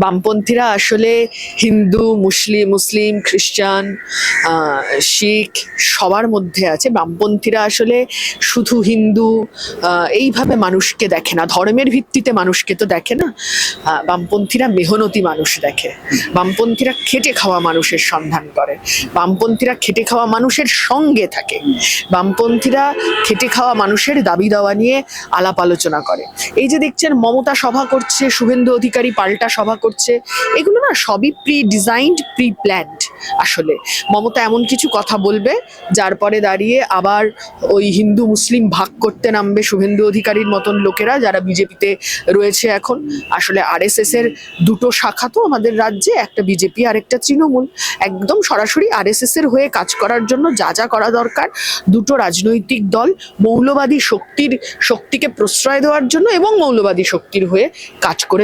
বামপন্থীরা আসলে হিন্দু, মুসলিম, খ্রিস্টান, শিখ সবার মধ্যে আছে। বামপন্থীরা আসলে শুধু হিন্দু এইভাবে মানুষকে দেখে না, ধর্মের ভিত্তিতে মানুষকে তো দেখে না। বামপন্থীরা মেহনতি মানুষ দেখে, বামপন্থীরা খেটে খাওয়া মানুষের সন্ধান করে, বামপন্থীরা খেটে খাওয়া মানুষের সঙ্গে থাকে, বামপন্থীরা খেটে খাওয়া মানুষের দাবি দাওয়া নিয়ে আলাপ আলোচনা করে। এই যে দেখছেন মমতা সভা করছে, শুভেন্দু অধিকারী পাল্টা সভা করছে, এগুলো না সবই প্রি ডিজাইনড, প্রি প্ল্যান্ড। আসলে মমতা এমন কিছু কথা বলবে যার পরে দাঁড়িয়ে আবার ওই হিন্দু মুসলিম ভাগ করতে নামবে শুভেন্দু অধিকারীর মতন লোকেরা যারা বিজেপিতে রয়েছে এখন। আসলে আরএসএস এর দুটো শাখা তো আমাদের রাজ্যে, একটা বিজেপি আর একটা তৃণমূল। একদম সরাসরি আরএসএস এর হয়ে কাজ করার জন্য যা যা করা দরকার, দুটো রাজনৈতিক দল মৌলবাদী শক্তিকে প্রশ্রয় দেওয়ার জন্য এবং মৌলবাদী শক্তির হয়ে কাজ করে